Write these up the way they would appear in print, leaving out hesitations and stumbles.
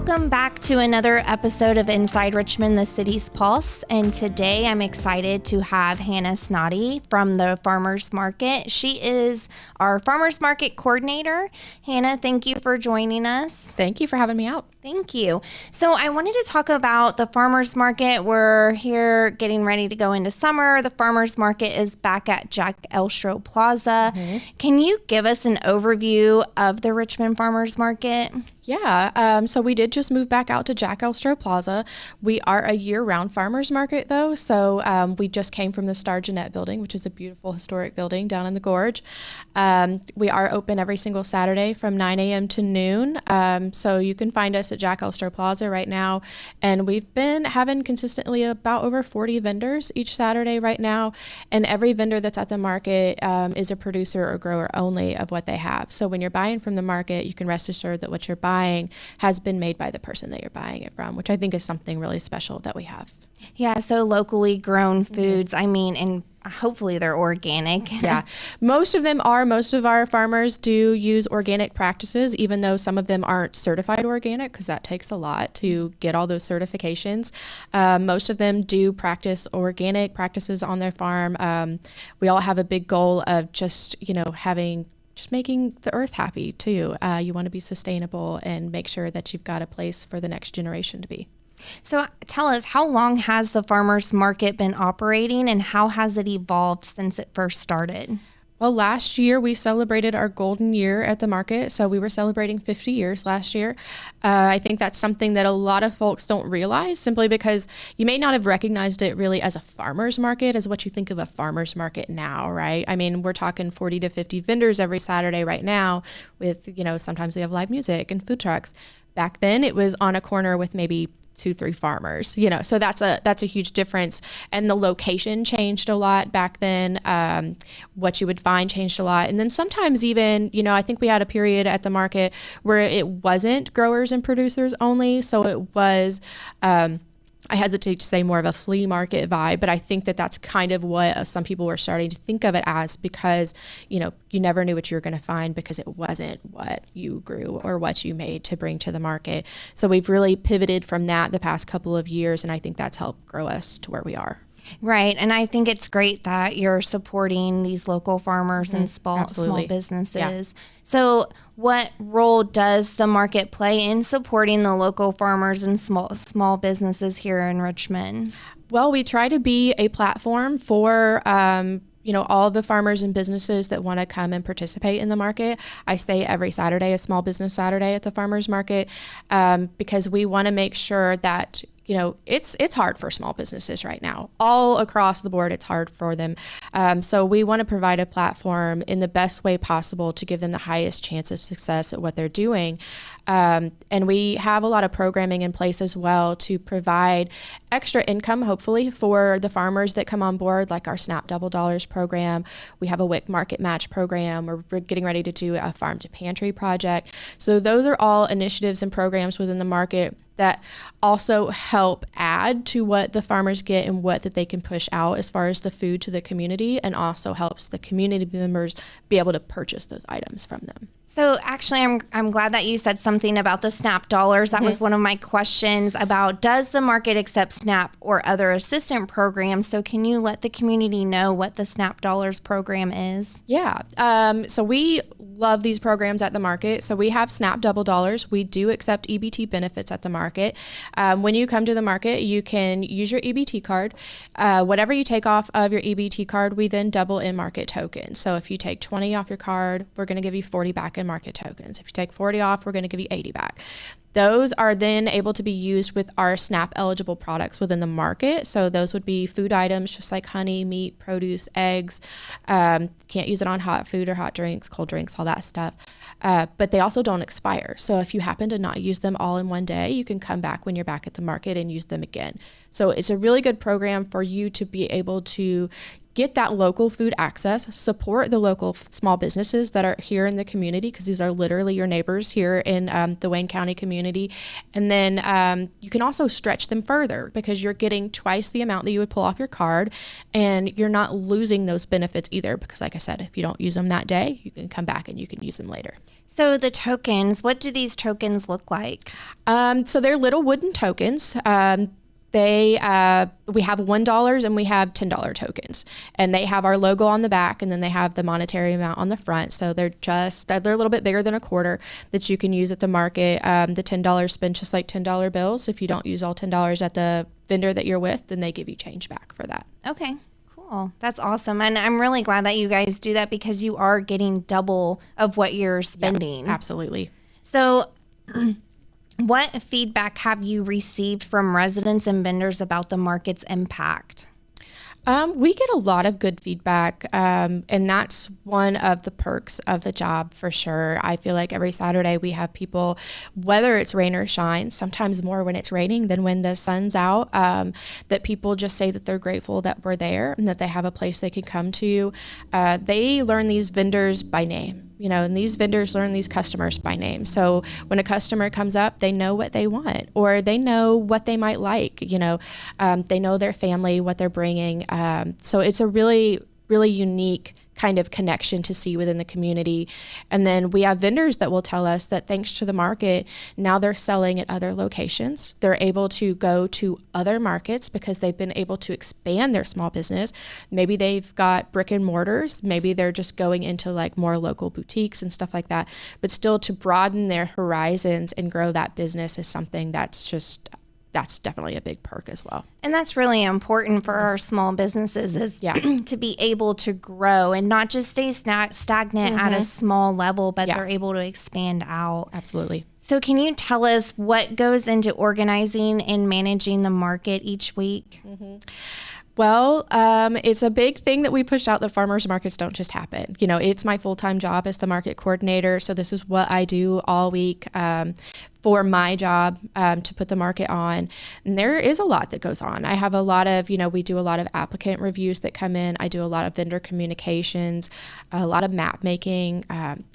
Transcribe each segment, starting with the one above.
Welcome back to another episode of Inside Richmond, the City's Pulse. And today I'm excited to have Hannah Snoddy from the Farmers Market. She is our Farmers Market coordinator. Hannah, thank you for joining us. Thank you for having me out. Thank you. So I wanted to talk about the Farmers Market. We're here getting ready to go into summer. The Farmers Market is back at Jack Elstro Plaza. Can you give us an overview of the Richmond Farmers Market? Yeah, so we did just move back out to Jack Elstro Plaza. We are a year-round farmers market, though, so we just came from the Star Jeanette building, which is a beautiful historic building down in the gorge. We are open every single Saturday from 9 a.m. to noon, so you can find us at Jack Elstro Plaza right now, and we've been having consistently about over 40 vendors each Saturday right now, and every vendor that's at the market is a producer or grower only of what they have. So when you're buying from the market, you can rest assured that what you're buying has been made by the person that you're buying it from, which I think is something really special that we have. Yeah, so locally grown foods, I mean, and hopefully they're organic. Yeah, most of them are. Most of our farmers do use organic practices, even though some of them aren't certified organic, because that takes a lot to get all those certifications. Most of them do practice organic practices on their farm. We all have a big goal of just making the earth happy too. You want to be sustainable and make sure that you've got a place for the next generation to be. So tell us, how long has the Farmers Market been operating and how has it evolved since it first started? Well, last year we celebrated our golden year at the market. So we were celebrating 50 years last year. I think that's something that a lot of folks don't realize, simply because you may not have recognized it really as a farmer's market as what you think of a farmer's market now, right? I mean, we're talking 40 to 50 vendors every Saturday right now with, sometimes we have live music and food trucks. Back then it was on a corner with maybe 2-3 farmers, so that's a huge difference. And the location changed a lot back then. What you would find changed a lot. And then sometimes even, I think we had a period at the market where it wasn't growers and producers only. So it was, I hesitate to say more of a flea market vibe, but I think that that's kind of what some people were starting to think of it as, because, you never knew what you were going to find because it wasn't what you grew or what you made to bring to the market. So we've really pivoted from that the past couple of years, and I think that's helped grow us to where we are. Right. And I think it's great that you're supporting these local farmers and small businesses. Yeah. So what role does the market play in supporting the local farmers and small businesses here in Richmond? Well, we try to be a platform for all the farmers and businesses that want to come and participate in the market. I say every Saturday, a Small Business Saturday at the farmers market, because we want to make sure that it's hard for small businesses right now. All across the board, it's hard for them. So we want to provide a platform in the best way possible to give them the highest chance of success at what they're doing. And we have a lot of programming in place as well to provide extra income, hopefully, for the farmers that come on board, like our SNAP Double Dollars program. We have a WIC Market Match program. We're getting ready to do a Farm to Pantry project. So those are all initiatives and programs within the market that also help add to what the farmers get and what that they can push out as far as the food to the community, and also helps the community members be able to purchase those items from them. So actually, I'm glad that you said something about the SNAP dollars. That was one of my questions about, does the market accept SNAP or other assistance programs? So can you let the community know what the SNAP dollars program is? Yeah. So we love these programs at the market. So we have SNAP Double Dollars. We do accept EBT benefits at the market. When you come to the market, you can use your EBT card. Whatever you take off of your EBT card, we then double in market tokens. So if you take 20 off your card, we're going to give you 40 back in market tokens. If you take 40 off, we're going to give you 80 back. Those are then able to be used with our SNAP eligible products within the market. So those would be food items just like honey, meat, produce, eggs. Can't use it on hot food or hot drinks, cold drinks, all that stuff. But they also don't expire. So if you happen to not use them all in one day, you can come back when you're back at the market and use them again. So it's a really good program for you to be able to get that local food access, support the local small businesses that are here in the community, because these are literally your neighbors here in the Wayne County community. And then you can also stretch them further because you're getting twice the amount that you would pull off your card, and you're not losing those benefits either, because like I said, if you don't use them that day, you can come back and you can use them later. So the tokens, what do these tokens look like? So they're little wooden tokens. We have $1 and we have $10 tokens, and they have our logo on the back, and then they have the monetary amount on the front. So they're a little bit bigger than a quarter that you can use at the market. The $10 spend just like $10 bills. If you don't use all $10 at the vendor that you're with, then they give you change back for that. Okay, cool. That's awesome. And I'm really glad that you guys do that, because you are getting double of what you're spending. Yeah, absolutely. So what feedback have you received from residents and vendors about the market's impact? We get a lot of good feedback, and that's one of the perks of the job for sure. I feel like every Saturday we have people, whether it's rain or shine, sometimes more when it's raining than when the sun's out, that people just say that they're grateful that we're there and that they have a place they can come to. They learn these vendors by name. And these vendors learn these customers by name. So when a customer comes up, they know what they want, or they know what they might like. They know their family, what they're bringing. So it's a really, really unique kind of connection to see within the community. And then we have vendors that will tell us that thanks to the market, now they're selling at other locations. They're able to go to other markets because they've been able to expand their small business. Maybe they've got brick and mortars. Maybe they're just going into like more local boutiques and stuff like that. But still, to broaden their horizons and grow that business is something that's definitely a big perk as well. And that's really important for our small businesses, is to be able to grow and not just stay stagnant at a small level, but they're able to expand out. Absolutely. So can you tell us what goes into organizing and managing the market each week? Well, it's a big thing that we push out. The farmers markets don't just happen. It's my full-time job as the market coordinator. So this is what I do all week for my job, to put the market on. And there is a lot that goes on. I have a lot of, we do a lot of applicant reviews that come in. I do a lot of vendor communications, a lot of map making,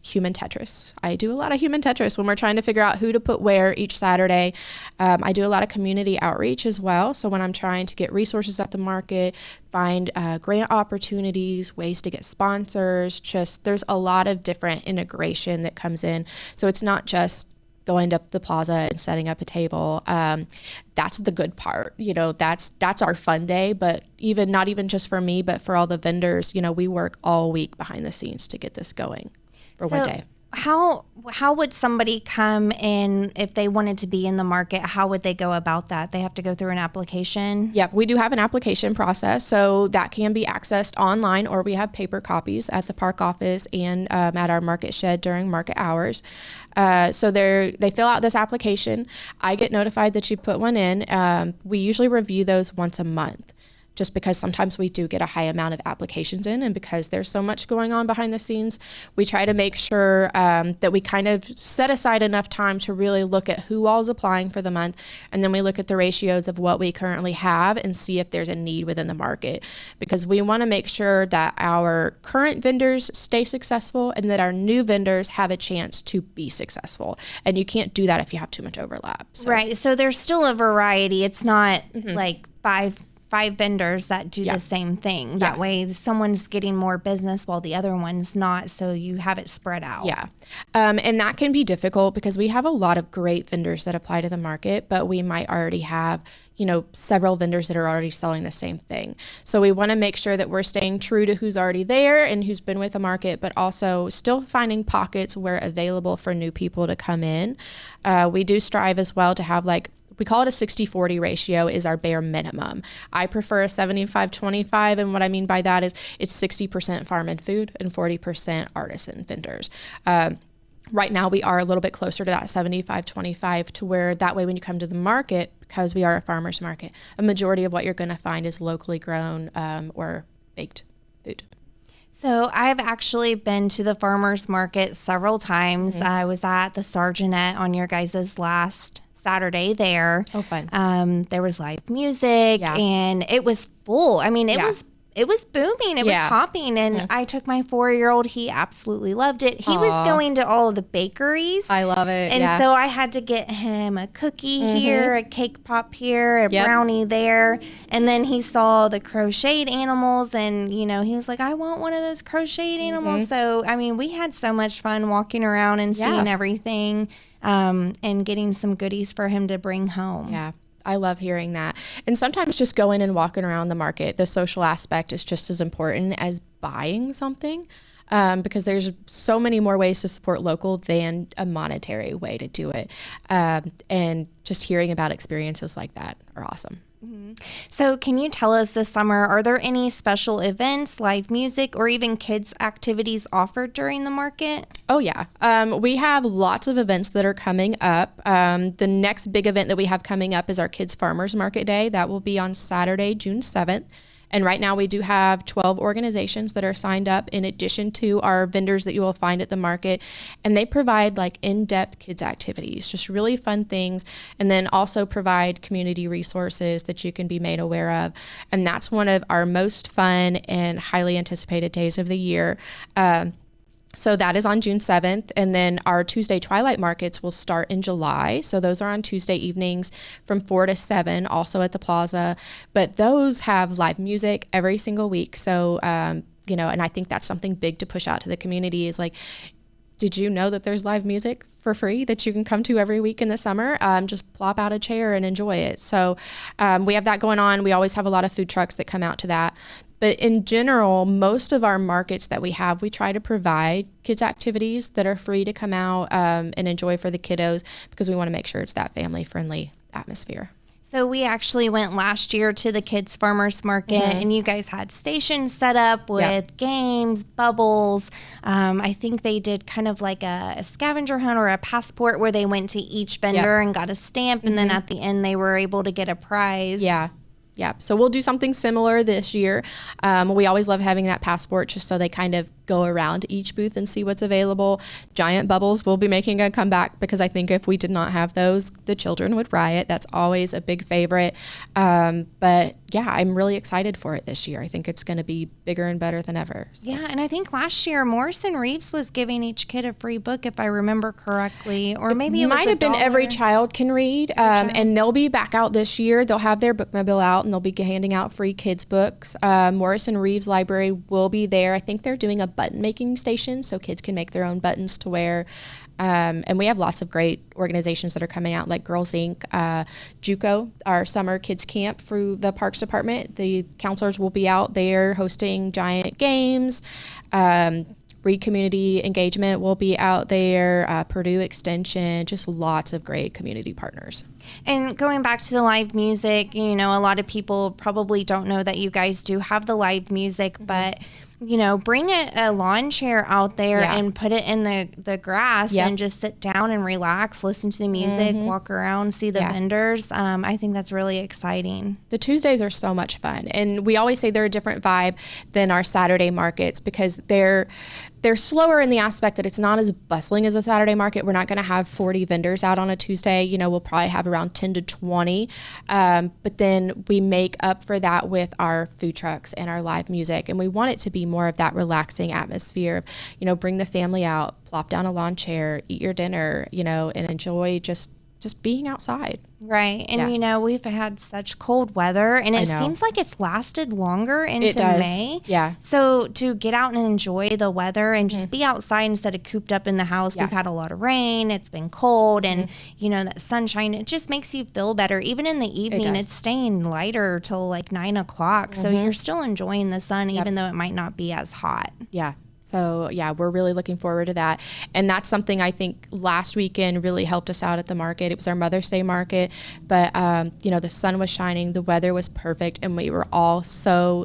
human Tetris. I do a lot of human Tetris when we're trying to figure out who to put where each Saturday. I do a lot of community outreach as well. So when I'm trying to get resources at the market, find grant opportunities, ways to get sponsors, there's a lot of different integration that comes in. So it's not just going up the plaza and setting up a table. That's the good part. That's our fun day, but not even just for me, but for all the vendors, we work all week behind the scenes to get this going for one day. How would somebody come in if they wanted to be in the market? How would they go about that? They have to go through an application? Yep, we do have an application process, so that can be accessed online, or we have paper copies at the park office and at our market shed during market hours. So they fill out this application. I get notified that you put one in. We usually review those once a month, just because sometimes we do get a high amount of applications in, and because there's so much going on behind the scenes, we try to make sure that we kind of set aside enough time to really look at who all is applying for the month, and then we look at the ratios of what we currently have and see if there's a need within the market, because we want to make sure that our current vendors stay successful and that our new vendors have a chance to be successful. And you can't do that if you have too much overlap. So. Right. So there's still a variety. It's not like five vendors that do the same thing. That way someone's getting more business while the other one's not, so you have it spread out. Yeah. And that can be difficult because we have a lot of great vendors that apply to the market, but we might already have, several vendors that are already selling the same thing. So we want to make sure that we're staying true to who's already there and who's been with the market, but also still finding pockets where available for new people to come in. We do strive as well to have we call it a 60-40 ratio is our bare minimum. I prefer a 75-25, and what I mean by that is it's 60% farm and food and 40% artisan vendors. Right now we are a little bit closer to that 75-25, to where that way when you come to the market, because we are a farmer's market, a majority of what you're going to find is locally grown or baked food. So I've actually been to the farmer's market several times. I was at the Sargenet on your guys' last Saturday there. Oh, fun. There was live music and it was full. I mean, it it was booming. It was hopping. And I took my 4-year-old. He absolutely loved it. He was going to all of the bakeries. I love it. And so I had to get him a cookie here, a cake pop here, a brownie there. And then he saw the crocheted animals and, you know, he was like, I want one of those crocheted animals. So, I mean, we had so much fun walking around and seeing everything and getting some goodies for him to bring home. Yeah. I love hearing that. And sometimes just going and walking around the market, the social aspect is just as important as buying something, because there's so many more ways to support local than a monetary way to do it. And just hearing about experiences like that are awesome. So can you tell us this summer, are there any special events, live music, or even kids activities offered during the market? Oh, yeah. We have lots of events that are coming up. The next big event that we have coming up is our Kids Farmers Market Day. That will be on Saturday, June 7th. And right now we do have 12 organizations that are signed up in addition to our vendors that you will find at the market. And they provide like in-depth kids activities, just really fun things. And then also provide community resources that you can be made aware of. And that's one of our most fun and highly anticipated days of the year. So that is on June 7th. And then our Tuesday Twilight Markets will start in July. So those are on Tuesday evenings from 4 to 7, also at the Plaza. But those have live music every single week. So, you know, and I think that's something big to push out to the community is like, did you know that there's live music for free that you can come to every week in the summer? Just plop out a chair and enjoy it. So we have that going on. We always have a lot of food trucks that come out to that. But in general, most of our markets that we have, we try to provide kids activities that are free to come out and enjoy for the kiddos because we want to make sure it's that family-friendly atmosphere. So we actually went last year to the Kids Farmers Market, and you guys had stations set up with games, bubbles. I think they did kind of like a scavenger hunt or a passport where they went to each vendor and got a stamp, and then at the end they were able to get a prize. Yeah, so we'll do something similar this year. We always love having that passport just so they kind of go around each booth and see what's available. Giant bubbles will be making a comeback because I think if we did not have those, the children would riot. That's always a big favorite. But yeah, I'm really excited for it this year. I think it's going to be bigger and better than ever. So. Yeah, and I think last year Morrison Reeves was giving each kid a free book, if I remember correctly, or maybe it might have been Every Child Can Read, and they'll be back out this year. They'll have their bookmobile out, and they'll be handing out free kids books. Morrison Reeves Library will be there. I think they're doing a button making station so kids can make their own buttons to wear. And we have lots of great organizations that are coming out, like Girls Inc., JUCO, our summer kids camp through the Parks Department. The counselors will be out there hosting giant games. Reed Community Engagement will be out there, Purdue Extension, just lots of great community partners. And going back to the live music, you know, a lot of people probably don't know that you guys do have the live music, but you know, bring a lawn chair out there and put it in the grass and just sit down and relax, listen to the music, walk around, see the vendors. I think that's really exciting. The Tuesdays are so much fun. And we always say they're a different vibe than our Saturday markets because they're slower in the aspect that it's not as bustling as a Saturday market. We're not going to have 40 vendors out on a Tuesday. You know, we'll probably have around 10 to 20. But then we make up for that with our food trucks and our live music. And we want it to be more of that relaxing atmosphere. You know, bring the family out, plop down a lawn chair, eat your dinner, you know, and enjoy just being outside. Right. And, you know, we've had such cold weather, and it seems like it's lasted longer into May. Yeah. So to get out and enjoy the weather and just be outside instead of cooped up in the house. We've had a lot of rain. It's been cold and, you know, that sunshine, it just makes you feel better. Even in the evening, it's staying lighter till like 9 o'clock. So you're still enjoying the sun, even though it might not be as hot. Yeah. So yeah, we're really looking forward to that. And that's something I think last weekend really helped us out at the market. It was our Mother's Day market, but you know, the sun was shining, the weather was perfect, and we were all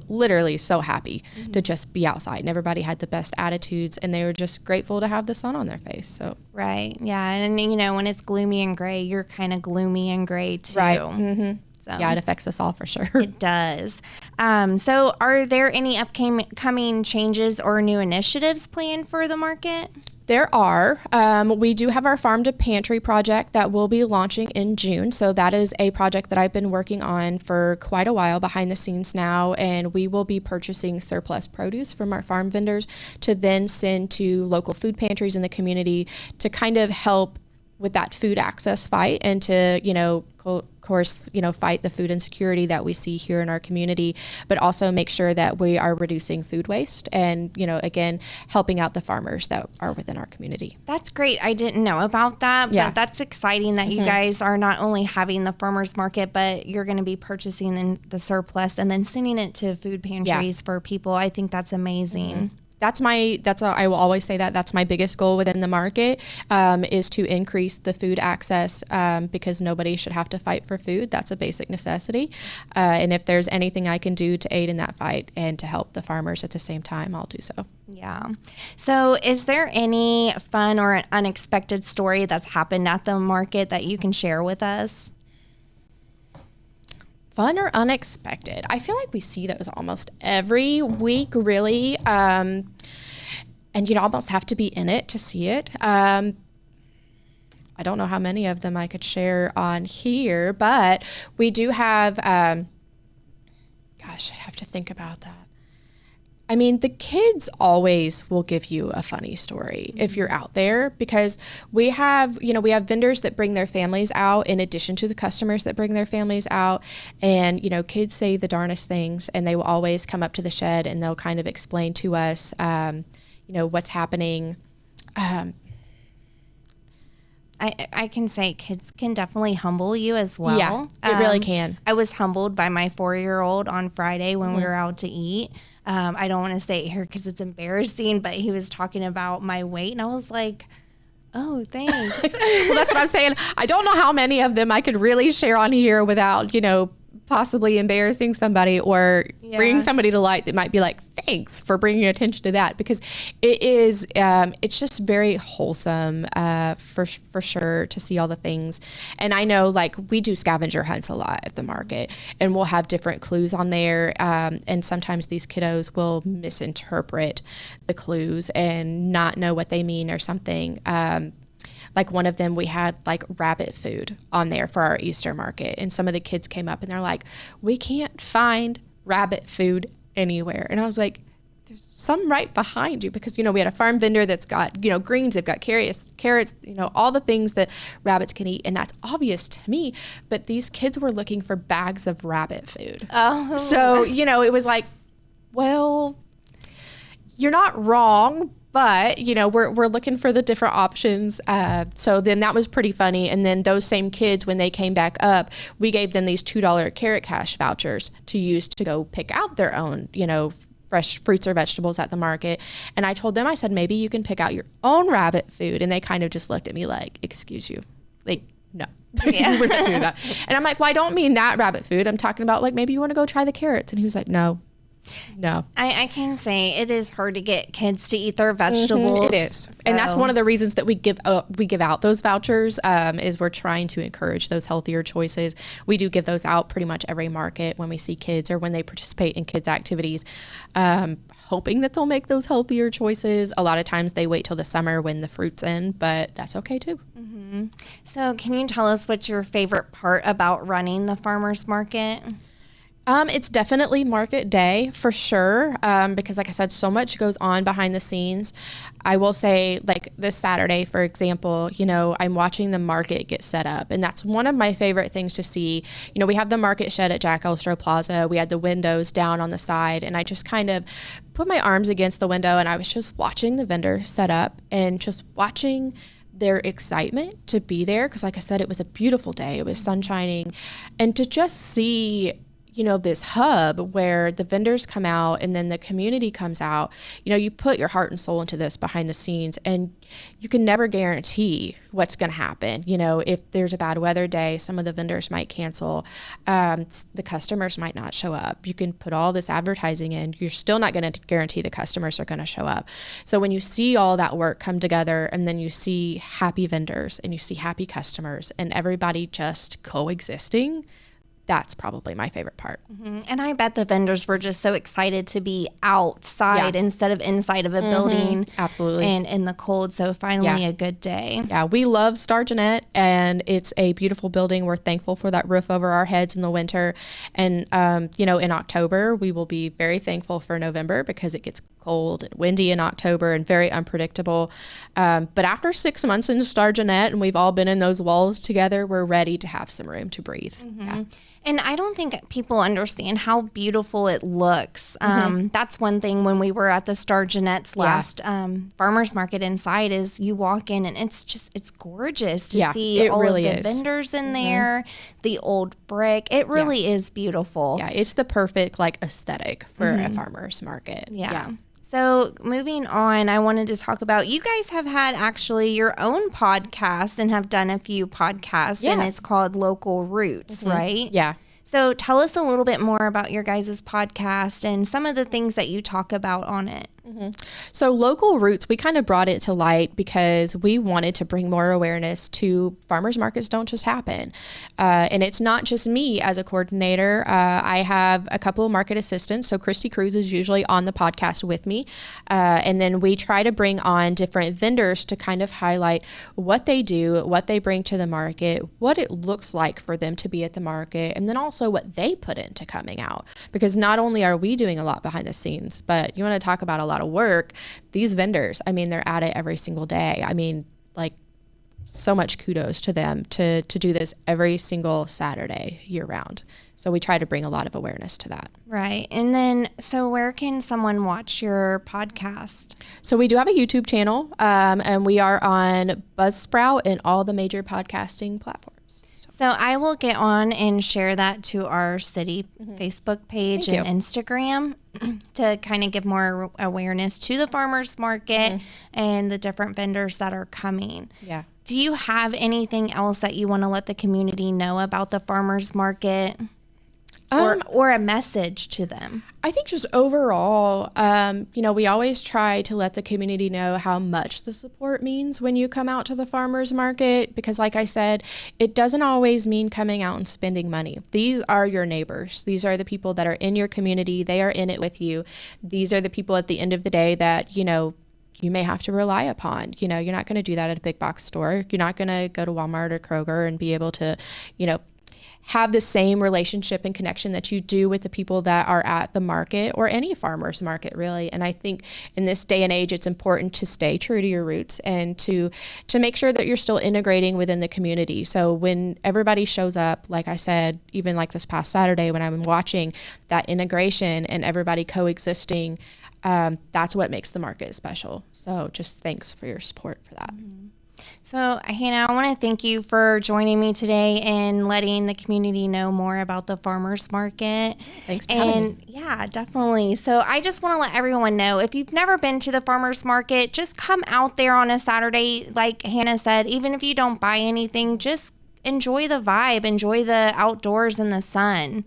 literally so happy to just be outside. And everybody had the best attitudes, and they were just grateful to have the sun on their face. So right. Yeah. And you know, when it's gloomy and gray, you're kind of gloomy and gray too. Right. Mm-hmm. Yeah, it affects us all for sure. It does. So are there any upcoming changes or new initiatives planned for the market? There are. We do have our Farm to Pantry project that will be launching in June. So that is a project that I've been working on for quite a while behind the scenes now. And we will be purchasing surplus produce from our farm vendors to then send to local food pantries in the community to kind of help with that food access fight and to, fight the food insecurity that we see here in our community, but also make sure that we are reducing food waste and, again, helping out the farmers that are within our community. That's great. I didn't know about that, but that's exciting that you guys are not only having the farmers market, but you're going to be purchasing the surplus and then sending it to food pantries for people. I think that's amazing. I will always say that's my biggest goal within the market, is to increase the food access, because nobody should have to fight for food. That's a basic necessity. And if there's anything I can do to aid in that fight and to help the farmers at the same time, I'll do so. Yeah. So is there any fun or unexpected story that's happened at the market that you can share with us? Fun or unexpected? I feel like we see those almost every week, really. And you'd almost have to be in it to see it. I don't know how many of them I could share on here, but we do have, I'd have to think about that. I mean, the kids always will give you a funny story if you're out there, because we have vendors that bring their families out in addition to the customers that bring their families out. And, kids say the darnest things, and they will always come up to the shed and they'll kind of explain to us, what's happening. I can say kids can definitely humble you as well. Yeah, it really can. I was humbled by my 4-year-old on Friday when we were out to eat. I don't want to say it here because it's embarrassing, but he was talking about my weight, and I was like, oh, thanks. Well, that's what I'm saying. I don't know how many of them I could really share on here without, possibly embarrassing somebody or bringing somebody to light that might be like, thanks for bringing attention to that, because it is, it's just very wholesome, for sure, to see all the things. And I know, we do scavenger hunts a lot at the market, and we'll have different clues on there. And sometimes these kiddos will misinterpret the clues and not know what they mean or something. Like one of them, we had rabbit food on there for our Easter market. And some of the kids came up and they're like, we can't find rabbit food anywhere. And I was like, there's some right behind you, because, we had a farm vendor that's got, greens, they've got carrots, all the things that rabbits can eat. And that's obvious to me. But these kids were looking for bags of rabbit food. Oh. So, it was like, well, you're not wrong, but, we're looking for the different options. So then that was pretty funny. And then those same kids, when they came back up, we gave them these $2 carrot cash vouchers to use to go pick out their own, fresh fruits or vegetables at the market. And I told them, I said, maybe you can pick out your own rabbit food. And they kind of just looked at me like, excuse you. No, we're not doing that. And I'm like, well, I don't mean that rabbit food. I'm talking about maybe you want to go try the carrots. And he was like, no. I can say it is hard to get kids to eat their vegetables. It is. So. And that's one of the reasons that we give out those vouchers, is we're trying to encourage those healthier choices. We do give those out pretty much every market when we see kids or when they participate in kids activities, hoping that they'll make those healthier choices. A lot of times they wait till the summer when the fruit's in, but that's okay too. Mm-hmm. So can you tell us what's your favorite part about running the farmers market? It's definitely market day for sure, because like I said, so much goes on behind the scenes. I will say, this Saturday, for example, I'm watching the market get set up, and that's one of my favorite things to see. We have the market shed at Jack Elstro Plaza. We had the windows down on the side, and I just kind of put my arms against the window, and I was just watching the vendors set up and just watching their excitement to be there, because like I said, it was a beautiful day. It was sun shining, and to just see this hub where the vendors come out and then the community comes out, you put your heart and soul into this behind the scenes, and you can never guarantee what's going to happen. If there's a bad weather day, some of the vendors might cancel. The customers might not show up. You can put all this advertising in. You're still not going to guarantee the customers are going to show up. So when you see all that work come together, and then you see happy vendors and you see happy customers and everybody just coexisting, that's probably my favorite part. Mm-hmm. And I bet the vendors were just so excited to be outside instead of inside of a building. Absolutely. And in the cold. So finally a good day. Yeah, we love Starjeanette, and it's a beautiful building. We're thankful for that roof over our heads in the winter. And, in October, we will be very thankful for November because it gets cold and windy in October and very unpredictable. But after 6 months in Starjeanette, and we've all been in those walls together, we're ready to have some room to breathe. Mm-hmm. Yeah. And I don't think people understand how beautiful it looks. That's one thing when we were at the Starjeanette's last farmers market inside is you walk in and it's gorgeous to see all really of the vendors in there, the old brick. It really is beautiful. Yeah, it's the perfect aesthetic for a farmer's market. Yeah. So moving on, I wanted to talk about, you guys have had actually your own podcast and have done a few podcasts, and it's called Local Roots, right? Yeah. So tell us a little bit more about your guys' podcast and some of the things that you talk about on it. So Local Roots, we kind of brought it to light because we wanted to bring more awareness to farmers markets don't just happen. And it's not just me as a coordinator. I have a couple of market assistants. So Christy Cruz is usually on the podcast with me. And then we try to bring on different vendors to kind of highlight what they do, what they bring to the market, what it looks like for them to be at the market, and then also what they put into coming out. Because not only are we doing a lot behind the scenes, but you want to talk about a lot of work, these vendors, they're at it every single day. So much kudos to them to do this every single Saturday year round. So we try to bring a lot of awareness to that. Right. And then, so where can someone watch your podcast? So we do have a YouTube channel, and we are on Buzzsprout and all the major podcasting platforms. So I will get on and share that to our city Facebook page and Instagram to kind of give more awareness to the farmers market and the different vendors that are coming. Yeah. Do you have anything else that you want to let the community know about the farmers market? Or a message to them? I think just overall, we always try to let the community know how much the support means when you come out to the farmers market, because like I said, it doesn't always mean coming out and spending money. These are your neighbors. These are the people that are in your community. They are in it with you. These are the people at the end of the day that, you may have to rely upon. You're not going to do that at a big box store. You're not going to go to Walmart or Kroger and be able to, have the same relationship and connection that you do with the people that are at the market or any farmer's market, really. And I think in this day and age, it's important to stay true to your roots and to make sure that you're still integrating within the community. So when everybody shows up, like I said, even like this past Saturday when I'm watching that integration and everybody coexisting, that's what makes the market special. So just thanks for your support for that. So, Hannah, I want to thank you for joining me today and letting the community know more about the farmers market. Thanks for having me. Yeah, definitely. So I just want to let everyone know, if you've never been to the farmers market, just come out there on a Saturday. Like Hannah said, even if you don't buy anything, just enjoy the vibe, enjoy the outdoors and the sun.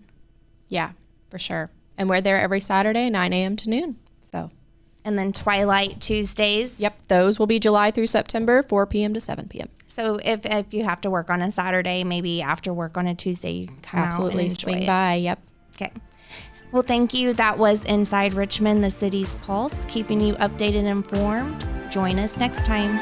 Yeah, for sure. And we're there every Saturday, 9 a.m. to noon. And then Twilight Tuesdays. Yep, those will be July through September, 4 p.m. to 7 p.m. So if you have to work on a Saturday, maybe after work on a Tuesday, you can come out and enjoy swing it. by. Yep. Okay. Well, thank you. That was Inside Richmond, the city's pulse, keeping you updated and informed. Join us next time.